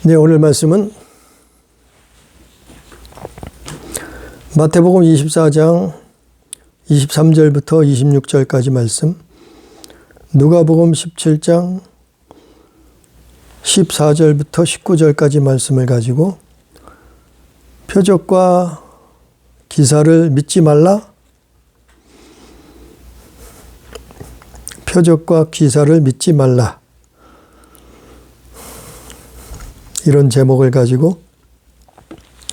네, 오늘 말씀은 마태복음 24장 23절부터 26절까지 말씀, 누가복음 17장 14절부터 19절까지 말씀을 가지고 표적과 기사를 믿지 말라? 표적과 기사를 믿지 말라. 이런 제목을 가지고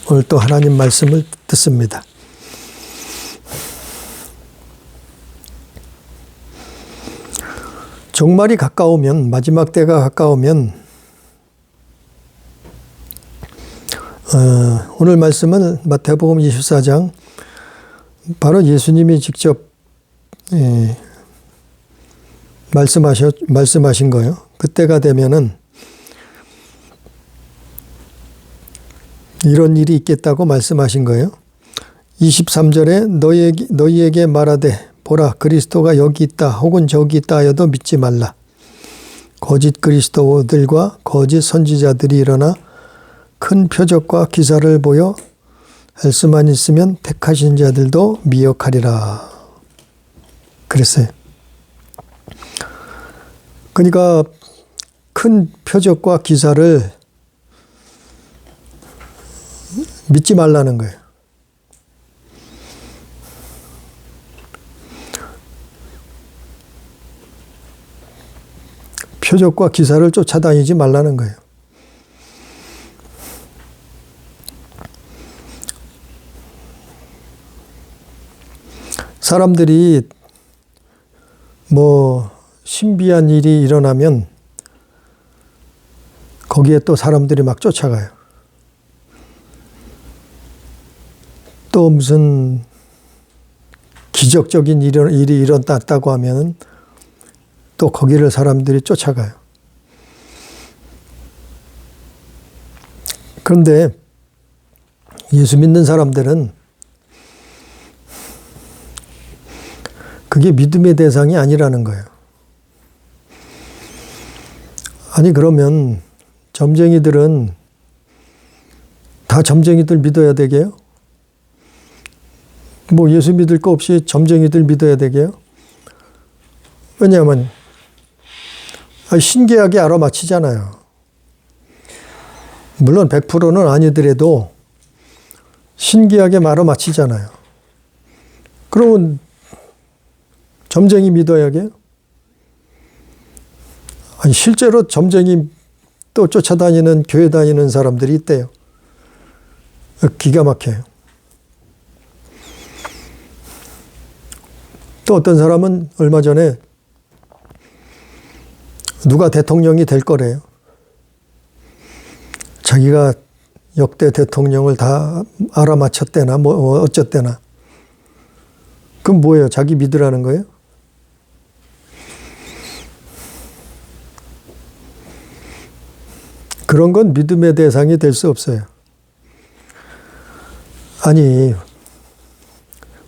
오늘 또 하나님 말씀을 듣습니다. 종말이 가까우면, 마지막 때가 가까우면 오늘 말씀은 마태복음 24장, 바로 예수님이 직접 말씀하신 거예요. 그때가 되면은 이런 일이 있겠다고 말씀하신 거예요. 23절에 너희에게 말하되 보라, 그리스도가 여기 있다 혹은 저기 있다 하여도 믿지 말라. 거짓 그리스도들과 거짓 선지자들이 일어나 큰 표적과 기사를 보여 할 수만 있으면 택하신 자들도 미혹하리라. 그랬어요. 그러니까 큰 표적과 기사를 믿지 말라는 거예요. 표적과 기사를 쫓아다니지 말라는 거예요. 사람들이 신비한 일이 일어나면 거기에 또 사람들이 막 쫓아가요. 또 무슨 기적적인 일이 일어났다고 하면 또 거기를 사람들이 쫓아가요. 그런데 예수 믿는 사람들은 그게 믿음의 대상이 아니라는 거예요. 아니, 그러면 점쟁이들은 다 점쟁이들 믿어야 되게요? 예수 믿을 거 없이 점쟁이들 믿어야 되게요? 왜냐하면 신기하게 알아맞히잖아요. 물론 100%는 아니더라도 신기하게 알아맞히잖아요. 그러면 점쟁이 믿어야게요? 아니, 실제로 점쟁이 또 쫓아다니는 교회 다니는 사람들이 있대요. 기가 막혀요. 또 어떤 사람은 얼마 전에 누가 대통령이 될 거래요. 자기가 역대 대통령을 다 알아맞혔대나 어쨌대나. 그럼 뭐예요? 자기 믿으라는 거예요? 그런 건 믿음의 대상이 될 수 없어요. 아니,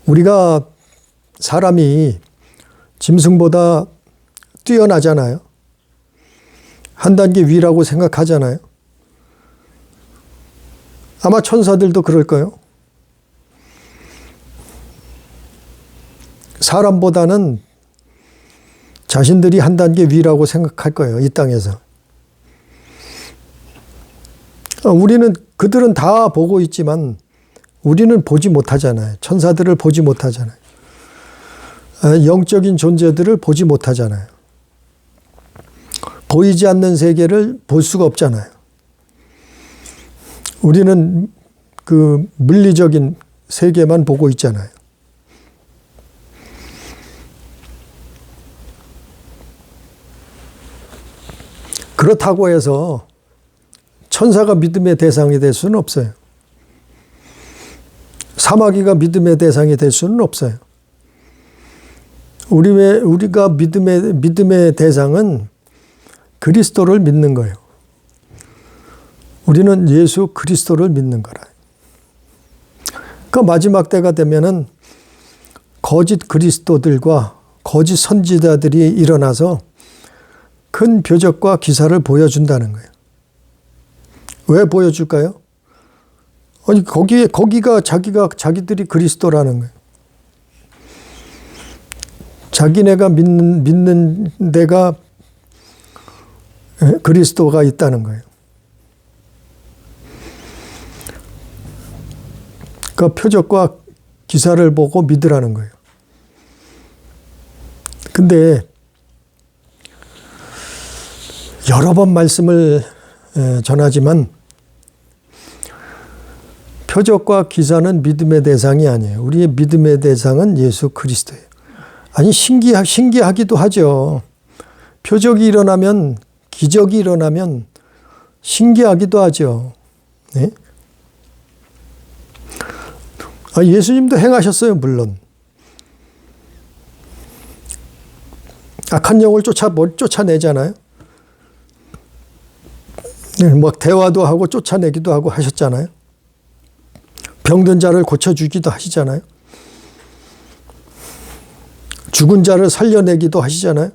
우리가 사람이 짐승보다 뛰어나잖아요. 한 단계 위라고 생각하잖아요. 아마 천사들도 그럴 거예요. 사람보다는 자신들이 한 단계 위라고 생각할 거예요. 이 땅에서. 우리는, 그들은 다 보고 있지만 우리는 보지 못하잖아요. 천사들을 보지 못하잖아요. 영적인 존재들을 보지 못하잖아요. 보이지 않는 세계를 볼 수가 없잖아요. 우리는 그 물리적인 세계만 보고 있잖아요. 그렇다고 해서 천사가 믿음의 대상이 될 수는 없어요. 사마귀가 믿음의 대상이 될 수는 없어요. 우리가 믿음의 대상은 그리스도를 믿는 거예요. 우리는 예수 그리스도를 믿는 거라. 그 마지막 때가 되면은 거짓 그리스도들과 거짓 선지자들이 일어나서 큰 표적과 기사를 보여준다는 거예요. 왜 보여줄까요? 아니, 거기가 자기들이 그리스도라는 거예요. 자기네가 믿는 데가 그리스도가 있다는 거예요. 그 표적과 기사를 보고 믿으라는 거예요. 근데 여러 번 말씀을 전하지만 표적과 기사는 믿음의 대상이 아니에요. 우리의 믿음의 대상은 예수 그리스도예요. 아니, 신기하기도 하죠. 표적이 일어나면, 기적이 일어나면 신기하기도 하죠. 네? 예수님도 행하셨어요, 물론. 악한 영을 쫓아내잖아요. 막 대화도 하고 쫓아내기도 하고 하셨잖아요. 병든 자를 고쳐주기도 하시잖아요. 죽은 자를 살려내기도 하시잖아요.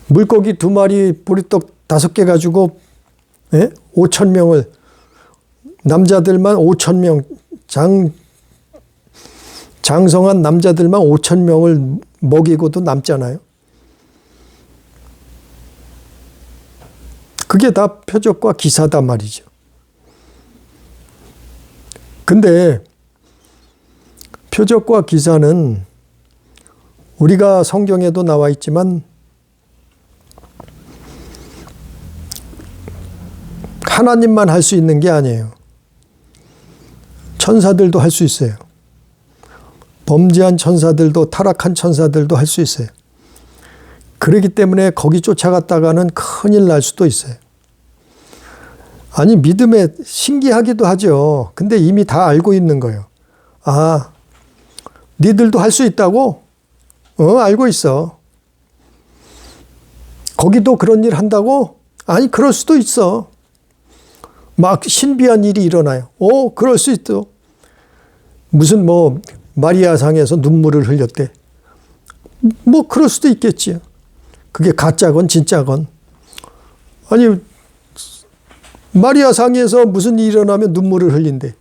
물고기 2마리, 보리떡 5개 가지고 5,000명을, 남자들만 5,000명, 장성한 남자들만 5,000명을 먹이고도 남잖아요. 그게 다 표적과 기사단 말이죠. 근데 표적과 기사는 우리가 성경에도 나와 있지만 하나님만 할 수 있는 게 아니에요. 천사들도 할 수 있어요. 범죄한 천사들도, 타락한 천사들도 할 수 있어요. 그렇기 때문에 거기 쫓아갔다가는 큰일 날 수도 있어요. 아니, 믿음에 신기하기도 하죠. 근데 이미 다 알고 있는 거예요. 아, 니들도 할 수 있다고? 알고 있어. 거기도 그런 일 한다고? 아니, 그럴 수도 있어. 막 신비한 일이 일어나요. 그럴 수 있어. 무슨 마리아상에서 눈물을 흘렸대. 그럴 수도 있겠지. 그게 가짜건 진짜건. 아니, 마리아상에서 무슨 일이 일어나면 눈물을 흘린대.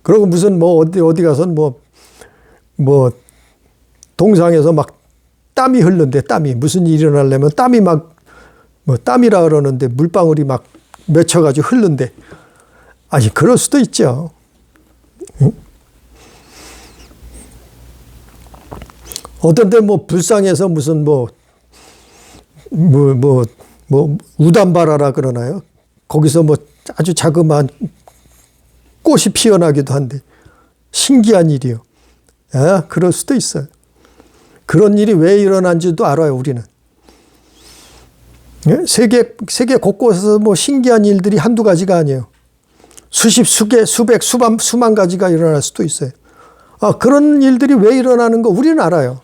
그리고 무슨 어디 가서 동상에서 막 땀이 흐른대. 땀이 무슨 일이 일어나려면 땀이 땀이라 그러는데 물방울이 막 맺혀가지고 흐른대. 아니, 그럴 수도 있죠. 응? 어떤 때 불상에서 무슨 우담바라라 그러나요? 거기서 아주 자그마한 꽃이 피어나기도 한데 신기한 일이요. 그럴 수도 있어요. 그런 일이 왜 일어난지도 알아요, 우리는. 세계 곳곳에서 신기한 일들이 한두 가지가 아니에요. 수만 가지가 일어날 수도 있어요. 그런 일들이 왜 일어나는 거 우리는 알아요.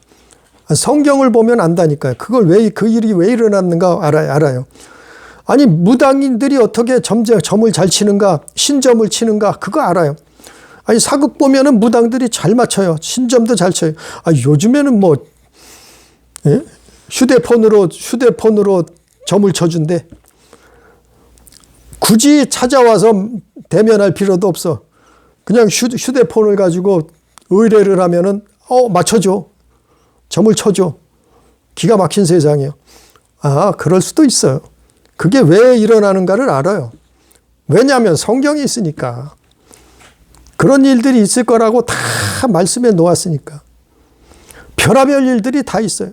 성경을 보면 안다니까요. 그 일이 왜 일어났는가 알아요. 아니, 무당인들이 어떻게 점을 잘 치는가, 신점을 치는가, 그거 알아요. 아니, 사극 보면은 무당들이 잘 맞춰요. 신점도 잘 쳐요. 요즘에는 휴대폰으로 점을 쳐준대. 굳이 찾아와서 대면할 필요도 없어. 그냥 휴대폰을 가지고 의뢰를 하면은, 맞춰줘. 점을 쳐줘. 기가 막힌 세상이에요. 그럴 수도 있어요. 그게 왜 일어나는가를 알아요. 왜냐하면 성경이 있으니까. 그런 일들이 있을 거라고 다 말씀해 놓았으니까. 별의별 일들이 다 있어요.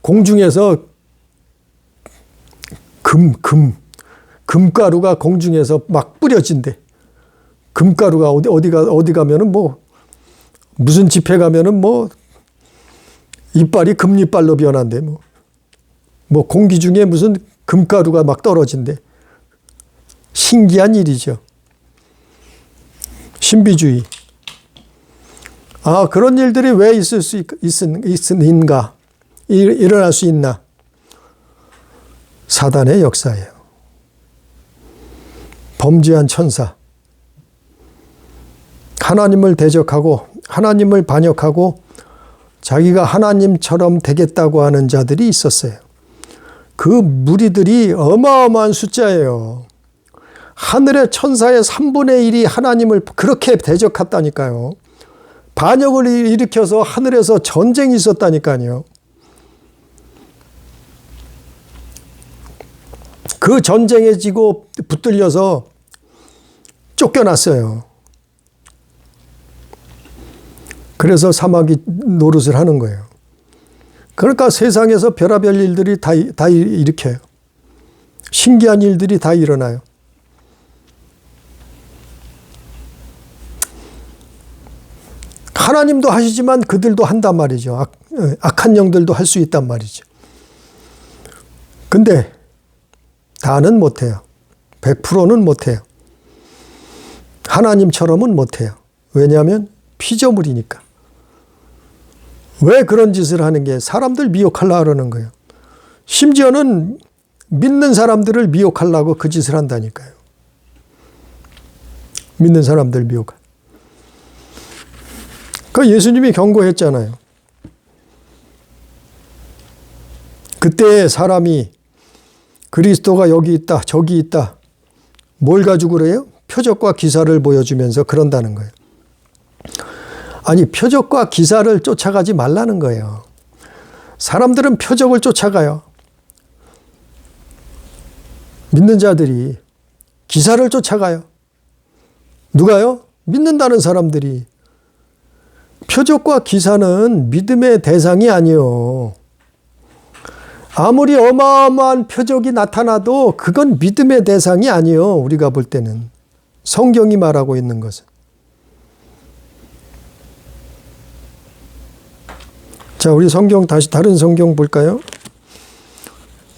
공중에서 금가루가 공중에서 막 뿌려진대. 금가루가 어디 가면은 무슨 집회 가면은 이빨이 금이빨로 변한대. 공기 중에 무슨 금가루가 막 떨어진대. 신기한 일이죠. 신비주의. 그런 일들이 왜 있는가? 일어날 수 있나? 사단의 역사예요. 범죄한 천사. 하나님을 대적하고 하나님을 반역하고 자기가 하나님처럼 되겠다고 하는 자들이 있었어요. 그 무리들이 어마어마한 숫자예요. 하늘의 천사의 3분의 1이 하나님을 그렇게 대적했다니까요. 반역을 일으켜서 하늘에서 전쟁이 있었다니까요. 그 전쟁에 지고 붙들려서 쫓겨났어요. 그래서 사마귀 노릇을 하는 거예요. 그러니까 세상에서 별의별 일들이 다 일으켜요. 신기한 일들이 다 일어나요. 하나님도 하시지만 그들도 한단 말이죠. 악한 영들도 할 수 있단 말이죠. 근데 다는 못해요. 100%는 못해요. 하나님처럼은 못해요. 왜냐하면 피조물이니까. 왜 그런 짓을 하는 게 사람들 미혹하려고 그러는 거예요. 심지어는 믿는 사람들을 미혹하려고 그 짓을 한다니까요. 믿는 사람들 미혹. 그 예수님이 경고했잖아요. 그때 사람이 그리스도가 여기 있다, 저기 있다. 뭘 가지고 그래요? 표적과 기사를 보여주면서 그런다는 거예요. 아니, 표적과 기사를 쫓아가지 말라는 거예요. 사람들은 표적을 쫓아가요. 믿는 자들이 기사를 쫓아가요. 누가요? 믿는다는 사람들이. 표적과 기사는 믿음의 대상이 아니에요. 아무리 어마어마한 표적이 나타나도 그건 믿음의 대상이 아니에요. 우리가 볼 때는. 성경이 말하고 있는 것은. 자, 우리 성경 다시 다른 성경 볼까요?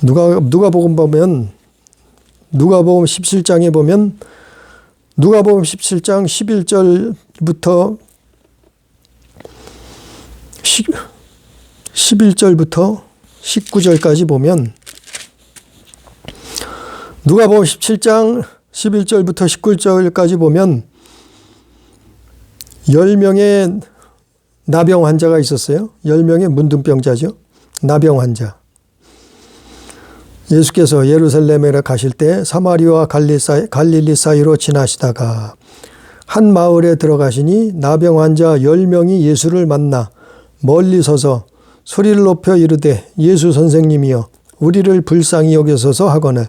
누가복음 보면 누가복음 17장에 보면 누가복음 17장 11절부터 11절부터 19절까지 보면 누가복음 17장 11절부터 19절까지 보면 10명의 나병 환자가 있었어요. 10명의 문둥병자죠. 나병 환자. 예수께서 예루살렘에 가실 때 사마리아와 갈릴리 사이로 지나시다가 한 마을에 들어가시니 나병 환자 10명이 예수를 만나 멀리 서서 소리를 높여 이르되 예수 선생님이여 우리를 불쌍히 여기소서 하거늘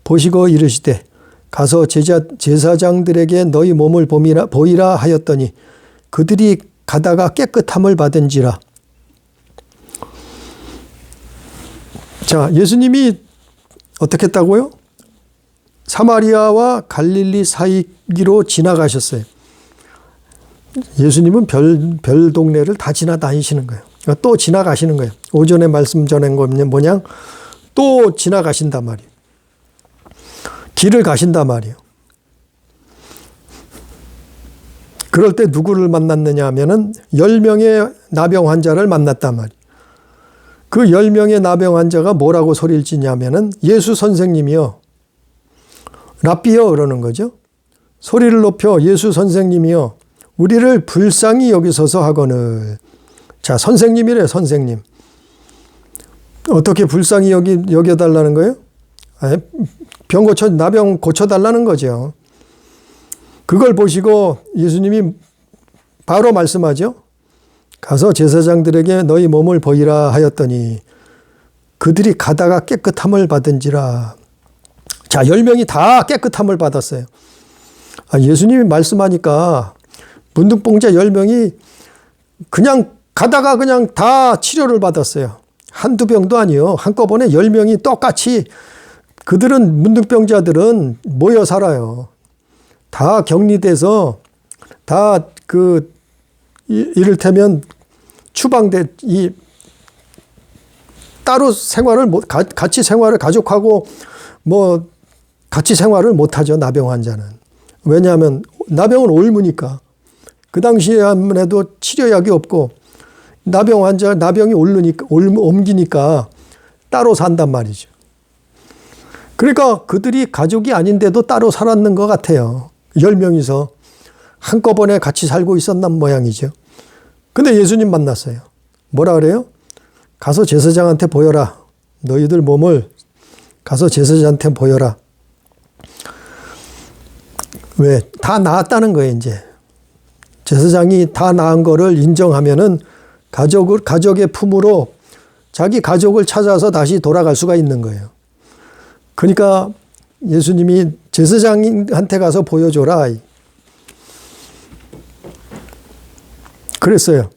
보시고 이르시되 가서 제사장들에게 너희 몸을 보이라 하였더니 그들이 가다가 깨끗함을 받은지라. 자, 예수님이 어떻게 했다고요? 사마리아와 갈릴리 사이로 지나가셨어요. 예수님은 별 동네를 다 지나다니시는 거예요. 또 지나가시는 거예요. 오전에 말씀 전한 거는 뭐냐? 또 지나가신단 말이에요. 길을 가신단 말이에요. 그럴 때 누구를 만났느냐 하면은 10명의 나병 환자를 만났단 말이에요. 그 10명의 나병 환자가 뭐라고 소리를 지냐면은 예수 선생님이요. 랍비요 그러는 거죠. 소리를 높여 예수 선생님이요. 우리를 불쌍히 여기소서 하거늘. 자, 선생님이래, 선생님. 어떻게 불쌍히 여겨달라는 거예요? 나병 고쳐달라는 거죠. 그걸 보시고 예수님이 바로 말씀하죠. 가서 제사장들에게 너희 몸을 보이라 하였더니 그들이 가다가 깨끗함을 받은지라. 자, 10명이 다 깨끗함을 받았어요. 예수님이 말씀하니까 문둥병자 10명이 그냥 가다가 그냥 다 치료를 받았어요. 한두 병도 아니요. 한꺼번에 10명이 똑같이 그들은 문둥병자들은 모여 살아요. 다 격리돼서 다 이를테면 추방돼 따로 같이 생활을 가족하고 같이 생활을 못 하죠. 나병 환자는. 왜냐하면 나병은 옮으니까. 그 당시에 해도 치료약이 없고 나병이 옮기니까 따로 산단 말이죠. 그러니까 그들이 가족이 아닌데도 따로 살았는 것 같아요. 10명이서 한꺼번에 같이 살고 있었단 모양이죠. 근데 예수님 만났어요. 뭐라 그래요? 가서 제사장한테 보여라. 너희들 몸을 가서 제사장한테 보여라. 왜? 다 나았다는 거예요, 이제. 제사장이 다 나은 거를 인정하면은 가족의 품으로 자기 가족을 찾아서 다시 돌아갈 수가 있는 거예요. 그러니까 예수님이 제사장한테 가서 보여줘라. 그랬어요.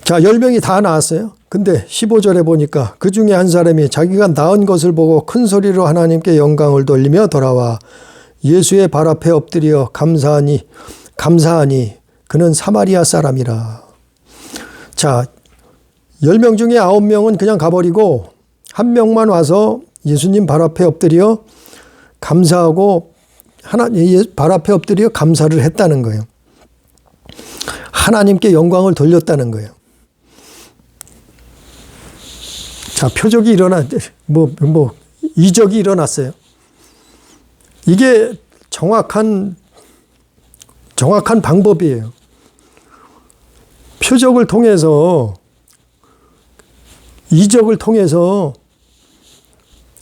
자, 10명이 다 나왔어요. 근데 15절에 보니까 그 중에 한 사람이 자기가 나은 것을 보고 큰 소리로 하나님께 영광을 돌리며 돌아와 예수의 발 앞에 엎드려 감사하니 그는 사마리아 사람이라. 자, 10명 중에 9명은 그냥 가버리고 한 명만 와서 예수님 발 앞에 엎드려 감사하고 발 앞에 엎드려 감사를 했다는 거예요. 하나님께 영광을 돌렸다는 거예요. 자, 표적이 이적이 일어났어요. 이게 정확한 방법이에요. 표적을 통해서, 이적을 통해서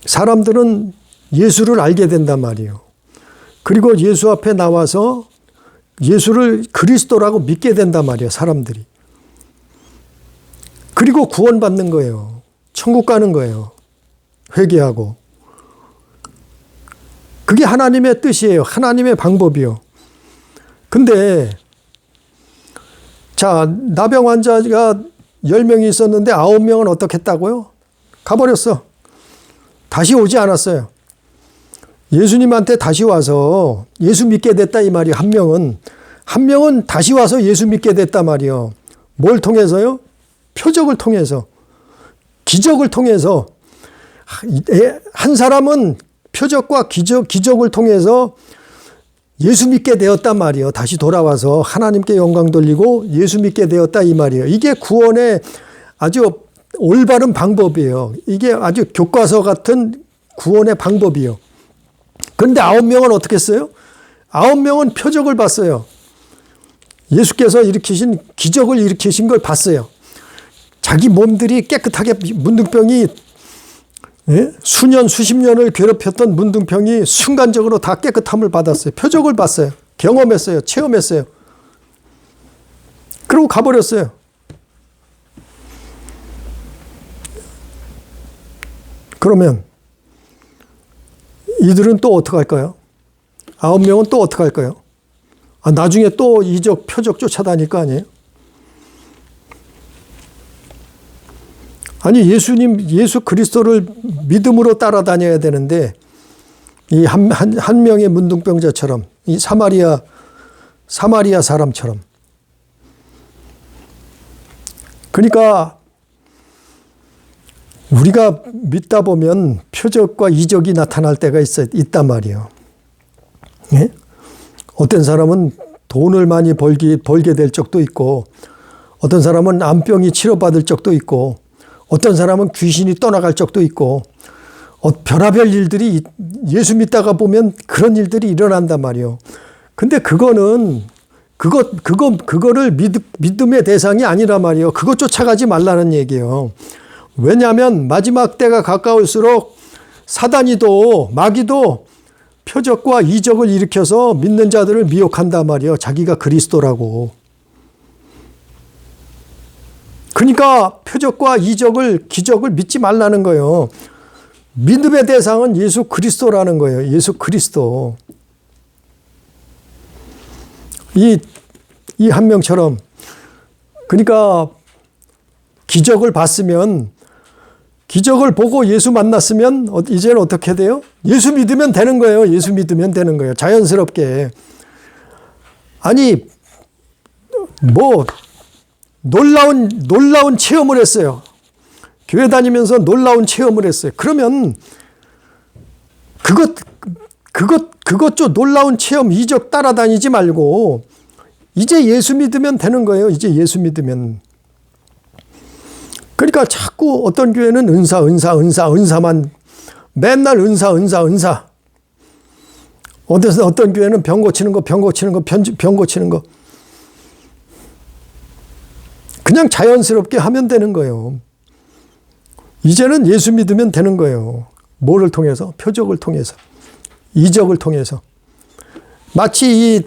사람들은 예수를 알게 된단 말이에요. 그리고 예수 앞에 나와서 예수를 그리스도라고 믿게 된단 말이에요, 사람들이. 그리고 구원받는 거예요. 천국 가는 거예요. 회개하고. 그게 하나님의 뜻이에요. 하나님의 방법이요. 근데 자, 나병 환자가 10명이 있었는데 9명은 어떻게 했다고요? 가버렸어. 다시 오지 않았어요. 예수님한테 다시 와서 예수 믿게 됐다 이 말이에요. 한 명은 다시 와서 예수 믿게 됐다 말이에요. 뭘 통해서요? 표적을 통해서, 기적을 통해서. 한 사람은 표적과 기적을 통해서 예수 믿게 되었단 말이에요. 다시 돌아와서 하나님께 영광 돌리고 예수 믿게 되었다 이 말이에요. 이게 구원의 아주 올바른 방법이에요. 이게 아주 교과서 같은 구원의 방법이에요. 그런데 9명은 어떻게 했어요? 9명은 표적을 봤어요. 예수께서 일으키신 기적을 일으키신 걸 봤어요. 자기 몸들이 깨끗하게 문둥병이 수년 수십 년을 괴롭혔던 문둥병이 순간적으로 다 깨끗함을 받았어요. 표적을 봤어요. 경험했어요. 체험했어요. 그러고 가버렸어요. 그러면 이들은 또 어떻게 할까요? 9명은 또 어떻게 할까요? 나중에 또 이적 표적 쫓아다닐 거 아니에요? 아니, 예수 그리스도를 믿음으로 따라다녀야 되는데, 이 한 명의 문둥병자처럼, 이 사마리아 사람처럼. 그러니까, 우리가 믿다 보면 표적과 이적이 나타날 때가 있단 말이에요. 예? 어떤 사람은 돈을 많이 벌게 될 적도 있고, 어떤 사람은 암병이 치료받을 적도 있고, 어떤 사람은 귀신이 떠나갈 적도 있고, 별의별 일들이 예수 믿다가 보면 그런 일들이 일어난단 말이에요. 근데 그거를 믿음의 대상이 아니란 말이에요. 그거 쫓아가지 말라는 얘기예요. 왜냐하면 마지막 때가 가까울수록 사단이도 마귀도 표적과 이적을 일으켜서 믿는 자들을 미혹한단 말이에요. 자기가 그리스도라고. 그러니까 표적과 이적을, 기적을 믿지 말라는 거예요. 믿음의 대상은 예수 그리스도라는 거예요. 예수 그리스도. 이 한 명처럼. 그러니까 기적을 봤으면, 기적을 보고 예수 만났으면 이제는 어떻게 돼요? 예수 믿으면 되는 거예요. 예수 믿으면 되는 거예요. 자연스럽게. 아니, 놀라운 체험을 했어요. 교회 다니면서 놀라운 체험을 했어요. 그러면 그것 좀 놀라운 체험, 이적 따라다니지 말고 이제 예수 믿으면 되는 거예요. 이제 예수 믿으면. 그러니까 자꾸 어떤 교회는 은사만 맨날 은사. 어떤 교회는 병 고치는 거. 그냥 자연스럽게 하면 되는 거예요. 이제는 예수 믿으면 되는 거예요. 뭐를 통해서? 표적을 통해서. 이적을 통해서. 마치 이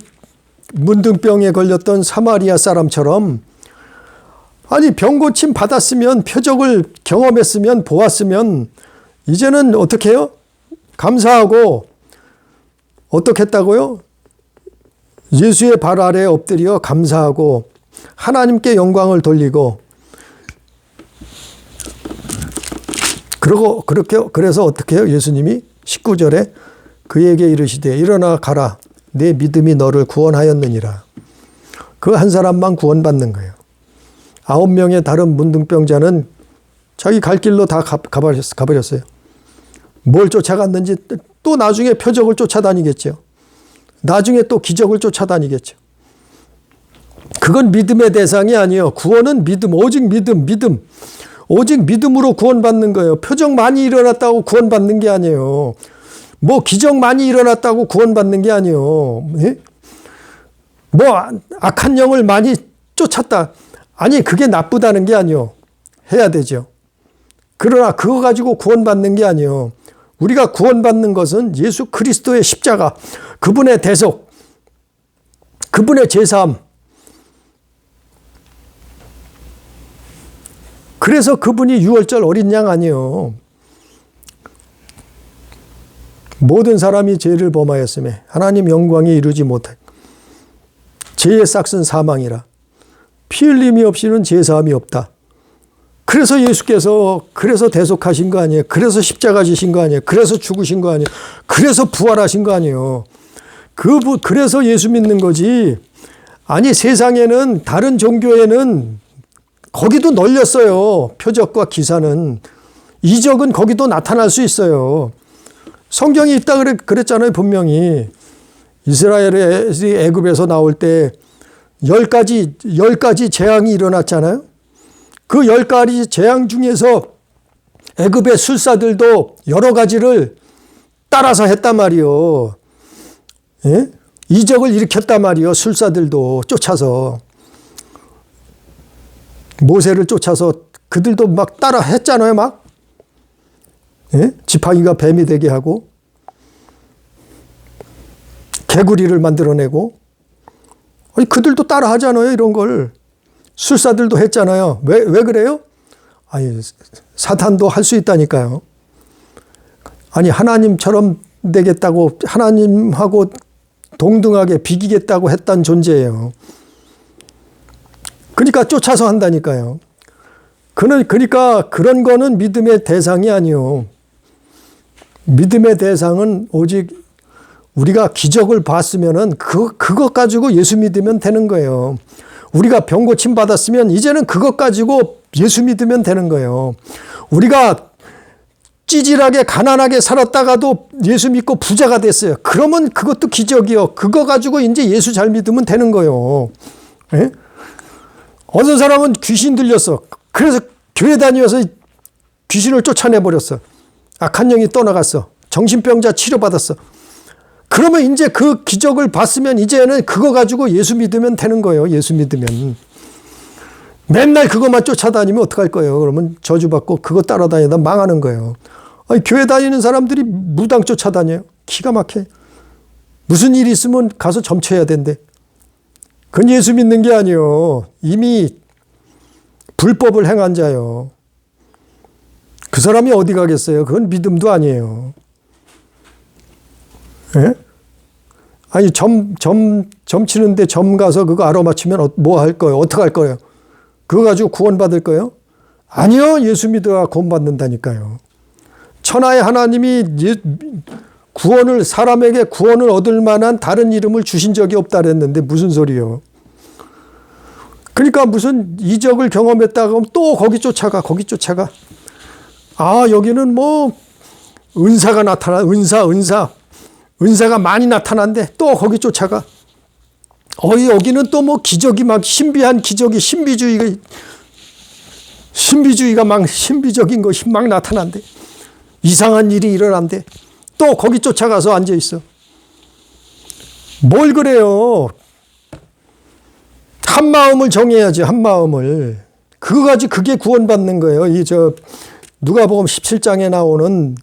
문둥병에 걸렸던 사마리아 사람처럼, 아니 병고침 받았으면, 표적을 경험했으면, 보았으면 이제는 어떻게 해요? 감사하고 어떻게 했다고요? 예수의 발 아래에 엎드려 감사하고 하나님께 영광을 돌리고, 그래서 어떻게 해요? 예수님이 19절에 그에게 이르시되 일어나 가라, 내 믿음이 너를 구원하였느니라. 그 한 사람만 구원받는 거예요. 9명의 다른 문둥병자는 자기 갈 길로 다 가버렸어요. 뭘 쫓아갔는지 또 나중에 표적을 쫓아다니겠죠. 나중에 또 기적을 쫓아다니겠죠. 그건 믿음의 대상이 아니에요. 구원은 믿음, 오직 믿음. 오직 믿음으로 구원받는 거예요. 표적 많이 일어났다고 구원받는 게 아니에요. 뭐 기적 많이 일어났다고 구원받는 게 아니에요. 네? 뭐 악한 영을 많이 쫓았다. 아니, 그게 나쁘다는 게 아니에요. 해야 되죠. 그러나 그거 가지고 구원받는 게 아니에요. 우리가 구원받는 것은 예수 그리스도의 십자가, 그분의 대속, 그분의 제사함. 그래서 그분이 6월절 어린 양 아니에요. 모든 사람이 죄를 범하였음에 하나님 영광에 이르지 못해 죄의 싹은 사망이라. 피 흘림이 없이는 죄사함이 없다. 그래서 예수께서 그래서 대속하신 거 아니에요. 그래서 십자가 지신 거 아니에요. 그래서 죽으신 거 아니에요. 그래서 부활하신 거 아니에요. 그래서 예수 믿는 거지. 아니, 세상에는, 다른 종교에는 거기도 널렸어요. 표적과 기사는. 이적은 거기도 나타날 수 있어요. 성경이 있다 그랬잖아요. 분명히. 이스라엘이 애굽에서 나올 때 10가지 재앙이 일어났잖아요. 그 10가지 재앙 중에서 애굽의 술사들도 여러 가지를 따라서 했단 말이요. 예? 이적을 일으켰단 말이요. 술사들도 쫓아서. 모세를 쫓아서 그들도 막 따라 했잖아요. 막. 예? 지팡이가 뱀이 되게 하고 개구리를 만들어내고. 아니, 그들도 따라 하잖아요. 이런 걸. 술사들도 했잖아요. 왜 그래요? 아니, 사탄도 할 수 있다니까요. 아니, 하나님처럼 되겠다고, 하나님하고 동등하게 비기겠다고 했던 존재예요. 그러니까 쫓아서 한다니까요. 그러니까 그런 거는 믿음의 대상이 아니요. 믿음의 대상은 오직 우리가 기적을 봤으면은 그것 가지고 예수 믿으면 되는 거예요. 우리가 병 고침 받았으면 이제는 그것 가지고 예수 믿으면 되는 거예요. 우리가 찌질하게 가난하게 살았다가도 예수 믿고 부자가 됐어요. 그러면 그것도 기적이요. 그거 가지고 이제 예수 잘 믿으면 되는 거예요. 예? 어떤 사람은 귀신 들렸어. 그래서 교회 다니면서 귀신을 쫓아내버렸어. 악한 영이 떠나갔어. 정신병자 치료받았어. 그러면 이제 그 기적을 봤으면 이제는 그거 가지고 예수 믿으면 되는 거예요. 예수 믿으면. 맨날 그것만 쫓아다니면 어떡할 거예요. 그러면 저주받고 그거 따라다니다 망하는 거예요. 아니, 교회 다니는 사람들이 무당 쫓아다녀요. 기가 막혀. 무슨 일이 있으면 가서 점쳐야 된대. 그건 예수 믿는 게 아니에요. 이미 불법을 행한 자요. 그 사람이 어디 가겠어요. 그건 믿음도 아니에요. 예? 아니, 점 치는데 점 가서 그거 알아맞히면 뭐 할 거예요? 어떻게 할 거예요? 그거 가지고 구원받을 거예요? 아니요. 예수 믿어야 구원받는다니까요. 천하의 하나님이 사람에게 구원을 얻을 만한 다른 이름을 주신 적이 없다 그랬는데 무슨 소리요? 그러니까 무슨 이적을 경험했다가 하면 또 거기 쫓아가. 아, 여기는 뭐 은사가 나타나. 은사가 많이 나타난대. 또 거기 쫓아가. 여기는 또 뭐 기적이 막 신비한 기적이 신비주의가 막 신비적인 것이 막 나타난대. 이상한 일이 일어난대. 또 거기 쫓아가서 앉아 있어. 뭘 그래요? 한 마음을 정해야지. 한 마음을. 그거 가지고 그게 구원받는 거예요. 누가복음 17장에 나오는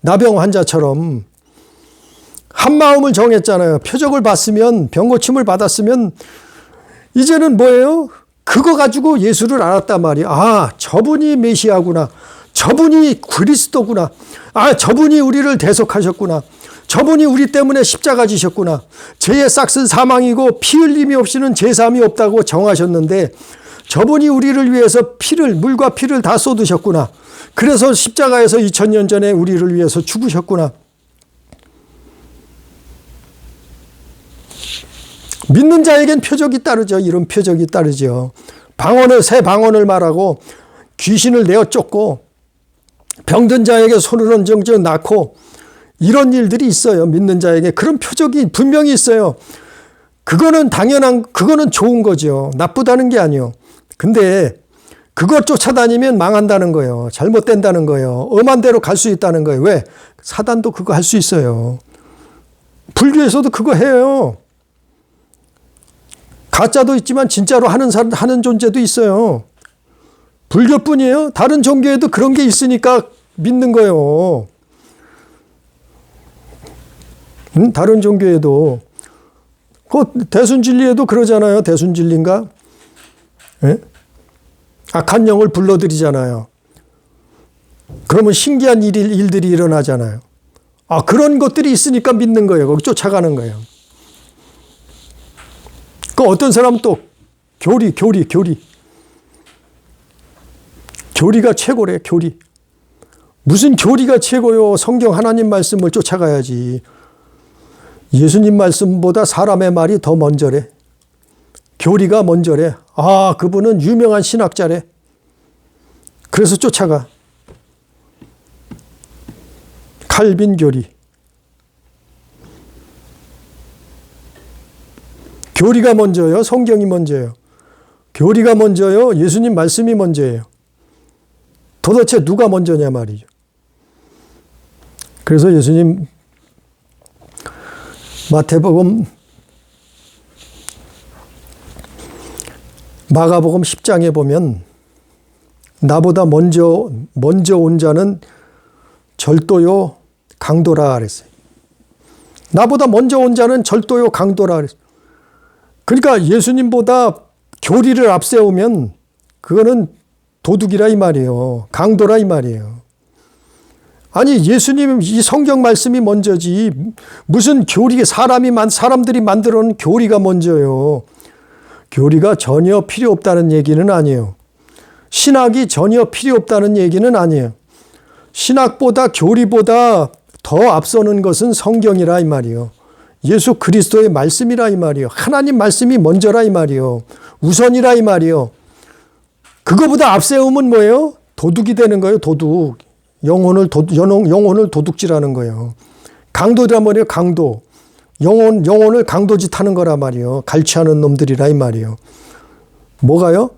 나병 환자처럼 한 마음을 정했잖아요. 표적을 봤으면, 병 고침을 받았으면 이제는 뭐예요? 그거 가지고 예수를 알았단 말이에요. 아, 저분이 메시아구나. 저분이 그리스도구나. 아, 저분이 우리를 대속하셨구나. 저분이 우리 때문에 십자가 지셨구나. 죄의 싹은 사망이고 피 흘림이 없이는 제사함이 없다고 정하셨는데 저분이 우리를 위해서 물과 피를 다 쏟으셨구나. 그래서 십자가에서 2000년 전에 우리를 위해서 죽으셨구나. 믿는 자에겐 표적이 따르죠. 이런 표적이 따르죠. 새 방언을 말하고 귀신을 내어 쫓고 병든 자에게 손을 얹어 낳고 이런 일들이 있어요. 믿는 자에게 그런 표적이 분명히 있어요. 그거는 그거는 좋은 거죠. 나쁘다는 게 아니에요. 근데 그거 쫓아다니면 망한다는 거예요. 잘못된다는 거예요. 엄한 대로 갈 수 있다는 거예요. 왜? 사단도 그거 할 수 있어요. 불교에서도 그거 해요. 가짜도 있지만 진짜로 하는 존재도 있어요. 불교뿐이에요. 다른 종교에도 그런 게 있으니까 믿는 거예요. 다른 종교에도. 대순진리에도 그러잖아요. 대순진리인가? 예? 악한 영을 불러들이잖아요. 그러면 신기한 일들이 일어나잖아요. 아, 그런 것들이 있으니까 믿는 거예요. 거기 쫓아가는 거예요. 어떤 사람은 또 교리가 최고래. 교리. 무슨 교리가 최고요? 성경 하나님 말씀을 쫓아가야지. 예수님 말씀보다 사람의 말이 더 먼저래. 교리가 먼저래. 아, 그분은 유명한 신학자래. 그래서 쫓아가. 칼빈 교리. 교리가 먼저요? 성경이 먼저요? 교리가 먼저요? 예수님 말씀이 먼저예요? 도대체 누가 먼저냐 말이죠. 그래서 예수님 마태복음, 마가복음 10장에 보면 나보다 먼저 온 자는 절도요 강도라 그랬어요. 나보다 먼저 온 자는 절도요 강도라 그랬어요. 그러니까 예수님보다 교리를 앞세우면 그거는 도둑이라 이 말이에요. 강도라 이 말이에요. 아니, 예수님 이 성경 말씀이 먼저지 무슨 사람들이 만들어 놓은 교리가 먼저요. 교리가 전혀 필요 없다는 얘기는 아니에요. 신학이 전혀 필요 없다는 얘기는 아니에요. 신학보다 교리보다 더 앞서는 것은 성경이라 이 말이에요. 예수 그리스도의 말씀이라 이 말이에요. 하나님 말씀이 먼저라 이 말이에요. 우선이라 이 말이에요. 그거보다 앞세우면 뭐예요? 도둑이 되는 거예요. 도둑. 영혼을 도둑질하는 거예요. 강도란 말이에요. 강도. 영혼을 강도짓 하는 거란 말이에요. 갈취하는 놈들이라 이 말이에요. 뭐가요?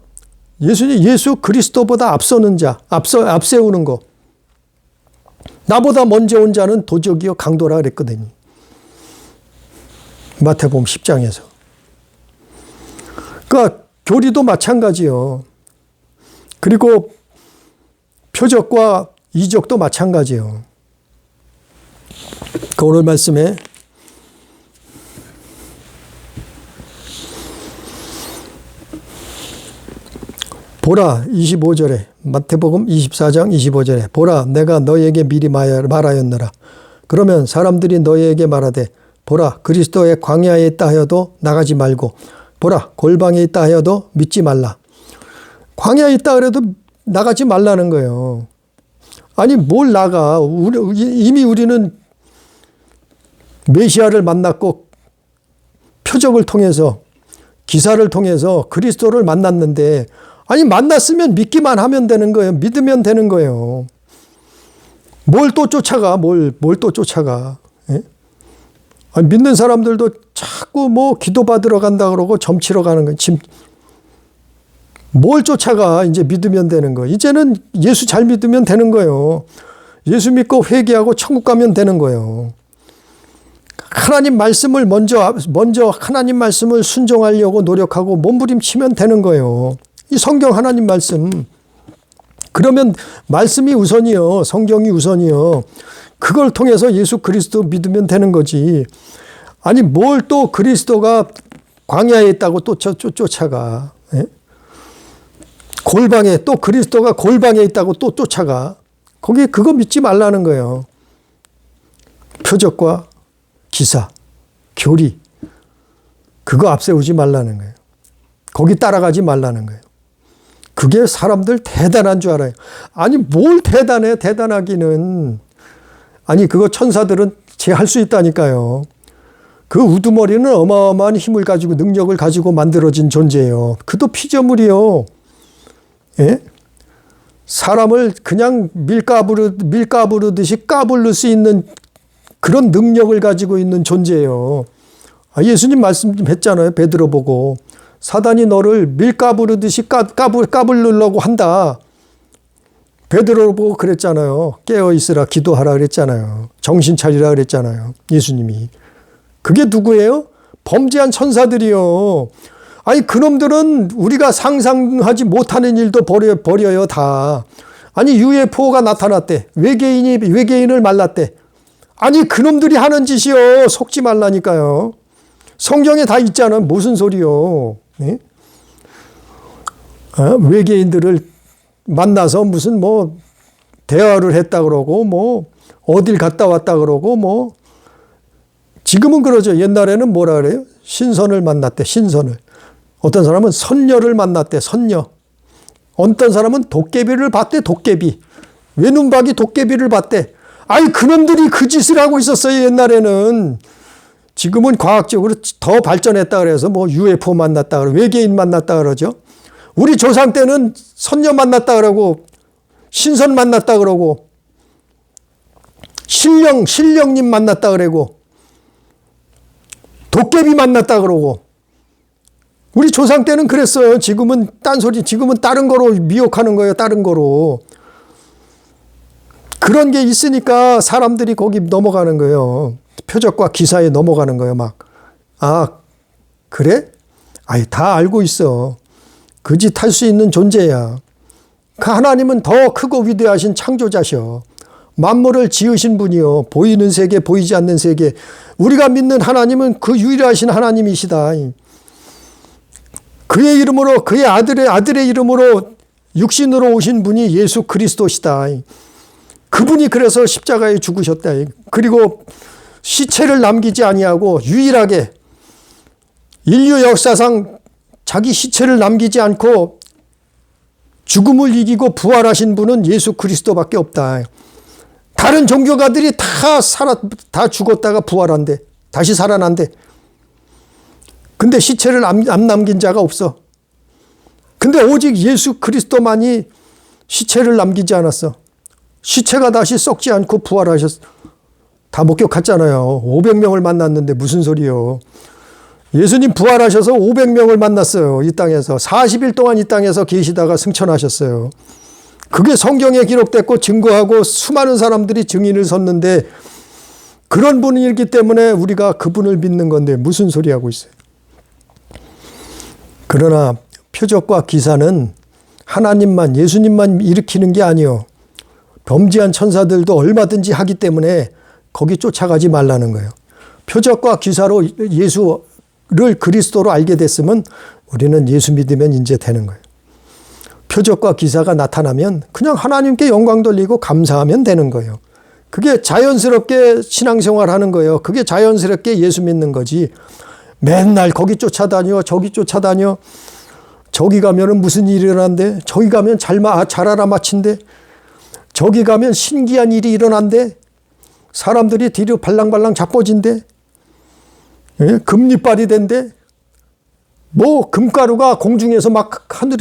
예수 그리스도보다 앞서는 자, 앞세우는 거. 나보다 먼저 온 자는 도적이요 강도라 그랬거든요. 마태복음 10장에서. 그러니까 교리도 마찬가지요. 그리고 표적과 이적도 마찬가지요. 그 오늘 말씀에 보라 25절에 마태복음 24장 25절에 보라 내가 너에게 미리 말하였느라. 그러면 사람들이 너에게 말하되 보라 그리스도의 광야에 있다 하여도 나가지 말고 보라 골방에 있다 하여도 믿지 말라. 광야에 있다 그래도 나가지 말라는 거예요. 아니 뭘 나가. 이미 우리는 메시아를 만났고 표적을 통해서 기사를 통해서 그리스도를 만났는데 아니 만났으면 믿기만 하면 되는 거예요. 믿으면 되는 거예요. 뭘 또 쫓아가. 뭘 또 쫓아가. 예? 아니, 믿는 사람들도 자꾸 뭐 기도받으러 간다 그러고 점치러 가는 거예요. 뭘 쫓아가. 이제 믿으면 되는 거예요. 이제는 예수 잘 믿으면 되는 거예요. 예수 믿고 회개하고 천국 가면 되는 거예요. 하나님 말씀을 먼저 하나님 말씀을 순종하려고 노력하고 몸부림치면 되는 거예요. 이 성경 하나님 말씀. 그러면 말씀이 우선이요. 성경이 우선이요. 그걸 통해서 예수 그리스도 믿으면 되는 거지. 아니 뭘 또 그리스도가 광야에 있다고 또 쫓아가. 예? 골방에 또 그리스도가 골방에 있다고 또 쫓아가. 거기 그거 믿지 말라는 거예요. 표적과 기사, 교리 그거 앞세우지 말라는 거예요. 거기 따라가지 말라는 거예요. 그게 사람들 대단한 줄 알아요. 아니 뭘 대단해. 대단하기는. 아니 그거 천사들은 제할 수 있다니까요. 그 우두머리는 어마어마한 힘을 가지고 능력을 가지고 만들어진 존재예요. 그도 피조물이요. 예? 사람을 그냥 밀가부르듯이 까불릴 수 있는 그런 능력을 가지고 있는 존재예요. 예수님 말씀 좀 했잖아요. 베드로 보고. 사단이 너를 밀가부르듯이 까불려고 한다. 베드로 보고 그랬잖아요. 깨어있으라 기도하라 그랬잖아요. 정신 차리라 그랬잖아요. 예수님이. 그게 누구예요? 범죄한 천사들이요. 아니 그놈들은 우리가 상상하지 못하는 일도 벌여요 다. 아니 UFO가 나타났대. 외계인을 만났대. 아니 그놈들이 하는 짓이요. 속지 말라니까요. 성경에 다 있잖아요. 무슨 소리요. 네? 외계인들을 만나서 무슨 뭐 대화를 했다 그러고 뭐 어딜 갔다 왔다 그러고 뭐 지금은 그러죠. 옛날에는 뭐라 그래요? 신선을 만났대. 신선을. 어떤 사람은 선녀를 만났대. 선녀. 어떤 사람은 도깨비를 봤대. 도깨비. 외눈박이 도깨비를 봤대. 아이 그놈들이 그 짓을 하고 있었어요. 옛날에는. 지금은 과학적으로 더 발전했다 그래서 뭐 UFO 만났다 그러고 외계인 만났다 그러죠. 우리 조상 때는 선녀 만났다 그러고 신선 만났다 그러고 신령님 만났다 그러고 도깨비 만났다 그러고 우리 조상 때는 그랬어요. 지금은 딴소리, 지금은 다른 거로 미혹하는 거예요. 다른 거로. 그런 게 있으니까 사람들이 거기 넘어가는 거예요. 표적과 기사에 넘어가는 거예요. 막. 아, 그래? 아이, 다 알고 있어. 그 짓 할 수 있는 존재야. 그 하나님은 더 크고 위대하신 창조자셔. 만물을 지으신 분이요. 보이는 세계, 보이지 않는 세계. 우리가 믿는 하나님은 그 유일하신 하나님이시다. 그의 이름으로, 그의 아들의 이름으로 육신으로 오신 분이 예수 그리스도시다. 그분이 그래서 십자가에 죽으셨다. 그리고 시체를 남기지 아니하고 유일하게 인류 역사상 자기 시체를 남기지 않고 죽음을 이기고 부활하신 분은 예수 그리스도밖에 없다. 다른 종교가들이 다 죽었다가 부활한대. 다시 살아난대. 근데 시체를 안 남긴 자가 없어. 근데 오직 예수 그리스도만이 시체를 남기지 않았어. 시체가 다시 썩지 않고 부활하셨어. 다 목격했잖아요. 500명을 만났는데 무슨 소리요. 예수님 부활하셔서 500명을 만났어요. 이 땅에서. 40일 동안 이 땅에서 계시다가 승천하셨어요. 그게 성경에 기록됐고 증거하고 수많은 사람들이 증인을 섰는데 그런 분이기 때문에 우리가 그분을 믿는 건데 무슨 소리 하고 있어요. 그러나 표적과 기사는 하나님만, 예수님만 일으키는 게 아니요. 범죄한 천사들도 얼마든지 하기 때문에 거기 쫓아가지 말라는 거예요. 표적과 기사로 예수를 그리스도로 알게 됐으면 우리는 예수 믿으면 이제 되는 거예요. 표적과 기사가 나타나면 그냥 하나님께 영광 돌리고 감사하면 되는 거예요. 그게 자연스럽게 신앙생활 하는 거예요. 그게 자연스럽게 예수 믿는 거지. 맨날 거기 쫓아다녀, 저기 쫓아다녀. 저기 가면은 무슨 일이 일어난대. 저기 가면 잘 알아맞힌대. 저기 가면 신기한 일이 일어난대. 사람들이 뒤로 발랑발랑 자빠진대. 예? 금리빨이 된대. 뭐 금가루가 공중에서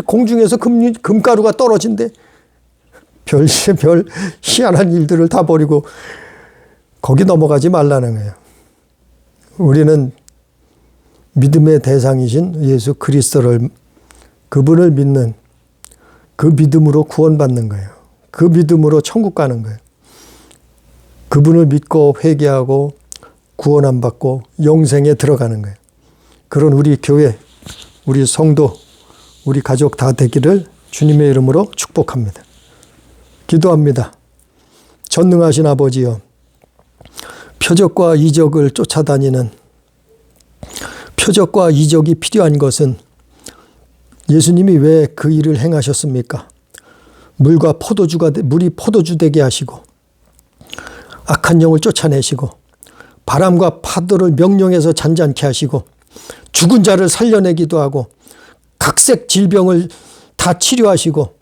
공중에서 금가루가 떨어진대. 별 희한한 일들을 다 버리고 거기 넘어가지 말라는 거예요. 우리는 믿음의 대상이신 예수 그리스도를, 그분을 믿는 그 믿음으로 구원받는 거예요. 그 믿음으로 천국 가는 거예요. 그분을 믿고 회개하고 구원 안 받고 영생에 들어가는 거예요. 그런 우리 교회, 우리 성도, 우리 가족 다 되기를 주님의 이름으로 축복합니다. 기도합니다. 전능하신 아버지여, 표적과 이적을 쫓아다니는, 표적과 이적이 필요한 것은 예수님이 왜 그 일을 행하셨습니까? 물이 포도주 되게 하시고 악한 영을 쫓아내시고 바람과 파도를 명령해서 잔잔케 하시고 죽은 자를 살려내기도 하고 각색 질병을 다 치료하시고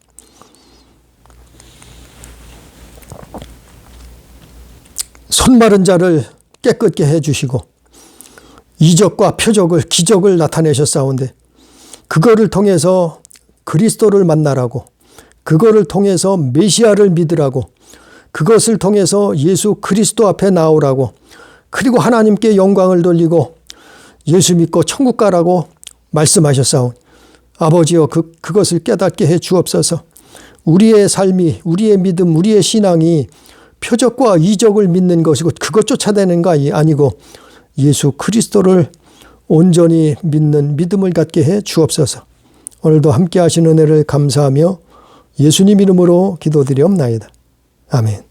손 마른 자를 깨끗게 해주시고 이적과 표적을, 기적을 나타내셨사온데 그거를 통해서 그리스도를 만나라고, 그거를 통해서 메시아를 믿으라고, 그것을 통해서 예수 그리스도 앞에 나오라고, 그리고 하나님께 영광을 돌리고 예수 믿고 천국 가라고 말씀하셨사오니 아버지여, 그것을 깨닫게 해 주옵소서. 우리의 삶이, 우리의 믿음, 우리의 신앙이 표적과 이적을 믿는 것이고 그것 쫓아내는 거 아니고 예수 그리스도를 온전히 믿는 믿음을 갖게 해 주옵소서. 오늘도 함께 하신 은혜를 감사하며 예수님 이름으로 기도드리옵나이다. 아멘.